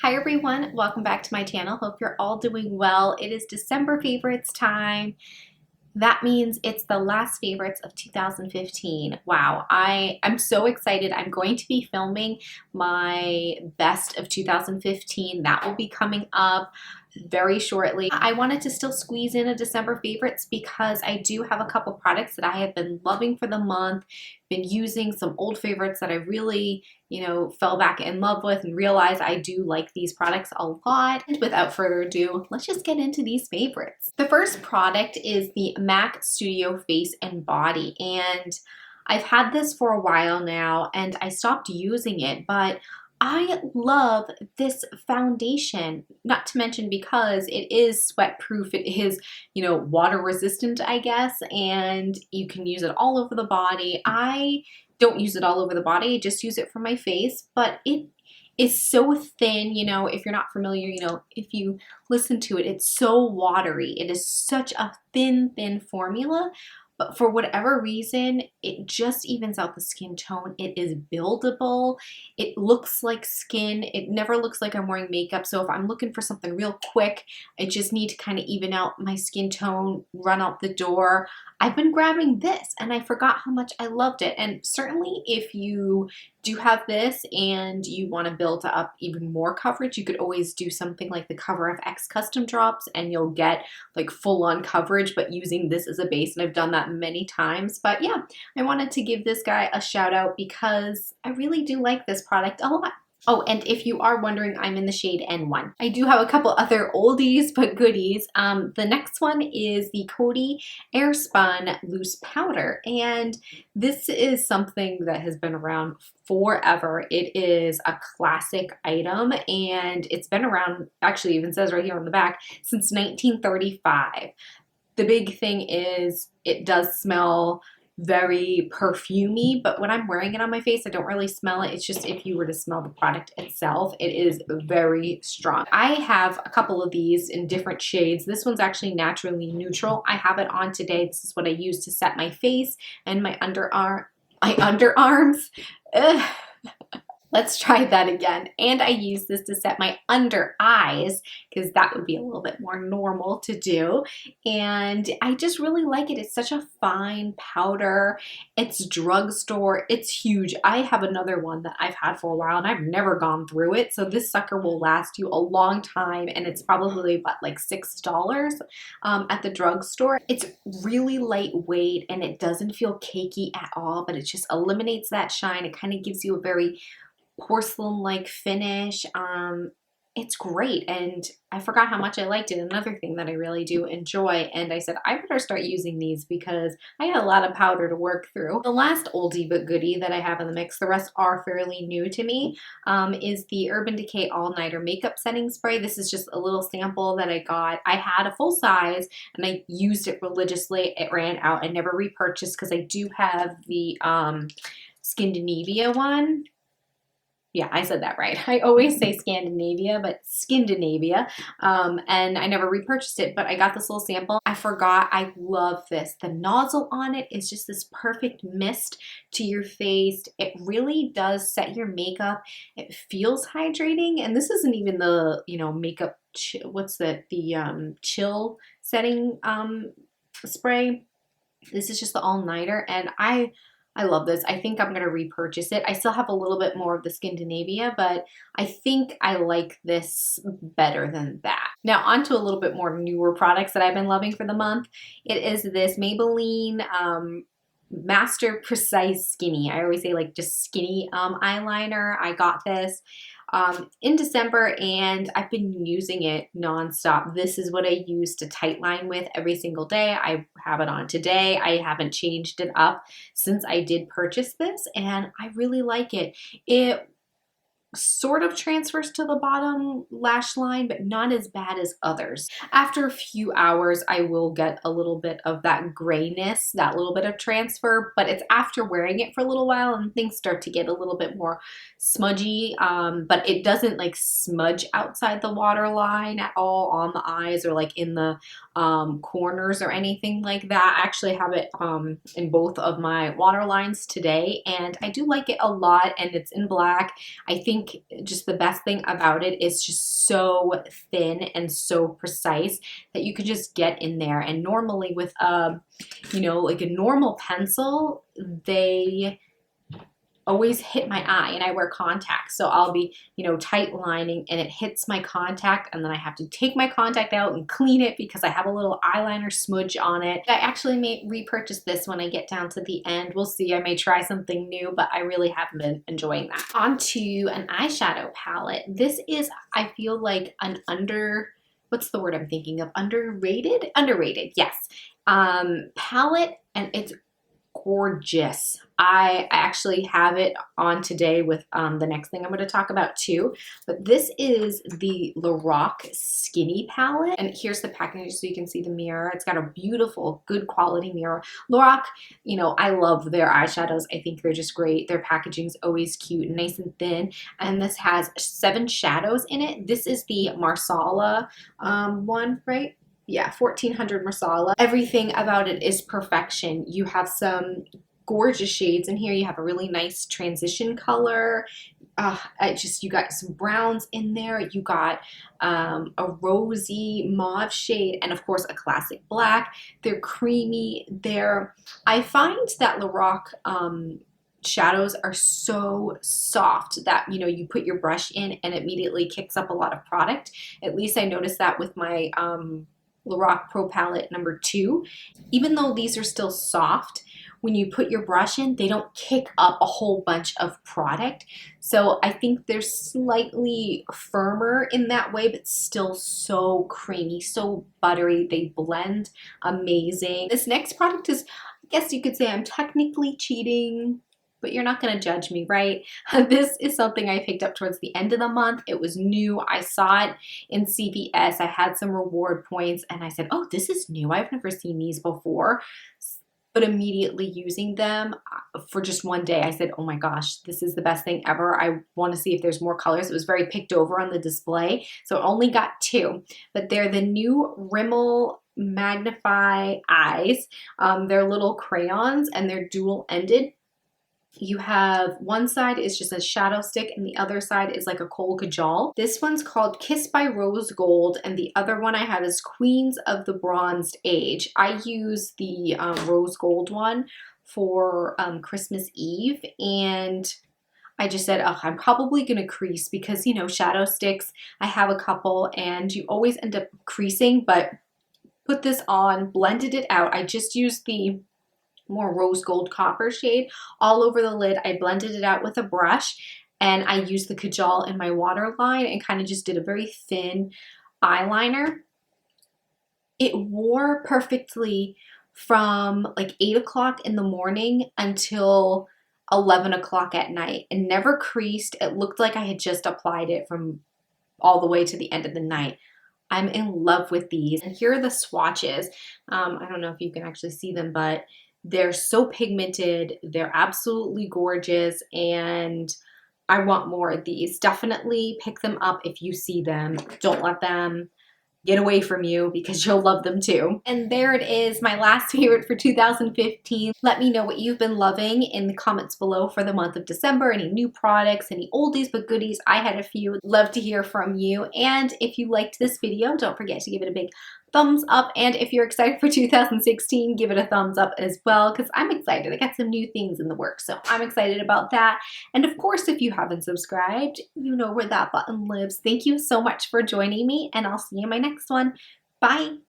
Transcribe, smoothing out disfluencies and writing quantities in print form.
Hi everyone, welcome back to my channel. Hope you're all doing well. It is December favorites time. That means it's the last favorites of 2015. Wow, I'm so excited. I'm going to be filming my best of 2015. That will be coming up very shortly. I wanted to still squeeze in a December favorites because I do have a couple products that I have been loving for the month, been using some old favorites that I really, fell back in love with and realized I do like these products a lot. And without further ado, let's just get into these favorites. The first product is the MAC Studio Face and Body, and I've had this for a while now and I stopped using it, but I love this foundation, not to mention because it is sweat proof. It is, water resistant, I guess, and you can use it all over the body. I don't use it all over the body, I just use it for my face, but it is so thin, if you're not familiar, if you listen to it, it's so watery. It is such a thin formula. But for whatever reason, it just evens out the skin tone. It is buildable. It looks like skin. It never looks like I'm wearing makeup. So if I'm looking for something real quick, I just need to kind of even out my skin tone, run out the door. I've been grabbing this and I forgot how much I loved it. And certainly if you do have this and you want to build up even more coverage, you could always do something like the Cover FX custom drops and you'll get like full on coverage, but using this as a base. And I've done that many times. But yeah, I wanted to give this guy a shout out because I really do like this product a lot. Oh, and if you are wondering, I'm in the shade N1. I do have a couple other oldies but goodies. The next one is the Coty Airspun Loose Powder, and this is something that has been around forever. It is a classic item, and it's been around, actually even says right here on the back, since 1935. The big thing is it does smell very perfumey, but when I'm wearing it on my face, I don't really smell it. It's just if you were to smell the product itself, it is very strong. I have a couple of these in different shades. This one's actually naturally neutral. I have it on today. This is what I use to set my face and my underarms. Ugh. Let's try that again. And I use this to set my under eyes because that would be a little bit more normal to do. And I just really like it. It's such a fine powder. It's drugstore. It's huge. I have another one that I've had for a while and I've never gone through it. So this sucker will last you a long time. And it's probably about like $6 at the drugstore. It's really lightweight and it doesn't feel cakey at all, but it just eliminates that shine. It kind of gives you a very porcelain-like finish. It's great, and I forgot how much I liked it. Another thing that I really do enjoy, and I said I better start using these because I had a lot of powder to work through. The last oldie but goodie that I have in the mix, the rest are fairly new to me, is the Urban Decay All-Nighter Makeup Setting Spray. This is just a little sample that I got. I had a full size, and I used it religiously. It ran out. I never repurchased because I do have the Scandinavia one. Yeah, I said that right. I always say Scandinavia, but Scandinavia. And I never repurchased it, but I got this little sample. I forgot. I love this. The nozzle on it is just this perfect mist to your face. It really does set your makeup. It feels hydrating. And this isn't even the, makeup, what's that? The chill setting spray. This is just the all-nighter. And I love this. I think I'm going to repurchase it. I still have a little bit more of the Scandinavia, but I think I like this better than that. Now on to a little bit more newer products that I've been loving for the month. It is this Maybelline Master Precise Skinny. I always say like just skinny eyeliner. I got this in December and I've been using it nonstop. This is what I use to tightline with every single day. I have it on today. I haven't changed it up since I did purchase this and I really like it. It sort of transfers to the bottom lash line, but not as bad as others. After a few hours, I will get a little bit of that grayness, that little bit of transfer, but it's after wearing it for a little while and things start to get a little bit more smudgy, but it doesn't like smudge outside the waterline at all on the eyes or like in the corners or anything like that. I actually have it in both of my waterlines today and I do like it a lot and it's in black. I think think just the best thing about it is just so thin and so precise that you can just get in there. And normally with you know, like a normal pencil, they always hit my eye, and I wear contacts, so I'll be, you know, tight lining and it hits my contact, and then I have to take my contact out and clean it because I have a little eyeliner smudge on it. I actually may repurchase this when I get down to the end. We'll see. I may try something new, but I really haven't been enjoying that. On to an eyeshadow palette. This is, I feel like, an what's the word I'm thinking of? Underrated? Underrated, yes. Palette, and it's gorgeous. I actually have it on today with the next thing I'm going to talk about too. But this is the Lorac Skinny Palette. And here's the packaging so you can see the mirror. It's got a beautiful, good quality mirror. Lorac, you know, I love their eyeshadows. I think they're just great. Their packaging is always cute and nice and thin. And this has 7 shadows in it. This is the Marsala one, right? Yeah, 1400 Marsala. Everything about it is perfection. You have some gorgeous shades in here. You have a really nice transition color. You got some browns in there. You got a rosy mauve shade, and of course a classic black. They're creamy. I find that Lorac shadows are so soft that, you know, you put your brush in and it immediately kicks up a lot of product. At least I noticed that with my Lorac Pro Palette number 2. Even though these are still soft, when you put your brush in, they don't kick up a whole bunch of product. So I think they're slightly firmer in that way, but still so creamy, so buttery. They blend amazing. This next product is, I guess you could say I'm technically cheating, but you're not going to judge me, right? This is something I picked up towards the end of the month. It was new. I saw it in CVS. I had some reward points and I said, oh, this is new. I've never seen these before. But immediately using them for just one day, I said, oh my gosh, this is the best thing ever. I want to see if there's more colors. It was very picked over on the display. So I only got 2, but they're the new Rimmel Magnify-Eyes. They're little crayons and they're dual-ended. You have one side is just a shadow stick and the other side is like a kohl kajal. This one's called Kiss by Rose Gold and the other one I have is Queens of the Bronzed Age. I use the rose gold one for Christmas Eve, and I just said, oh, I'm probably going to crease because, you know, shadow sticks, I have a couple and you always end up creasing, but put this on, blended it out. I just used the more rose gold copper shade all over the lid. I blended it out with a brush and I used the kajal in my waterline and kind of just did a very thin eyeliner. It wore perfectly from like 8 o'clock in the morning until 11 o'clock at night and never creased. It looked like I had just applied it from all the way to the end of the night. I'm in love with these. And here are the swatches. I don't know if you can actually see them, but they're so pigmented, they're absolutely gorgeous, and I want more of these. Definitely pick them up if you see them. Don't let them get away from you because you'll love them too. And there it is, my last favorite for 2015. Let me know what you've been loving in the comments below for the month of December. Any new products, any oldies but goodies. I had a few. Love to hear from you. And if you liked this video, don't forget to give it a big thumbs up, and if you're excited for 2016, give it a thumbs up as well because I'm excited. I got some new things in the works, so I'm excited about that. And of course, if you haven't subscribed, you know where that button lives. Thank you so much for joining me, and I'll see you in my next one. Bye!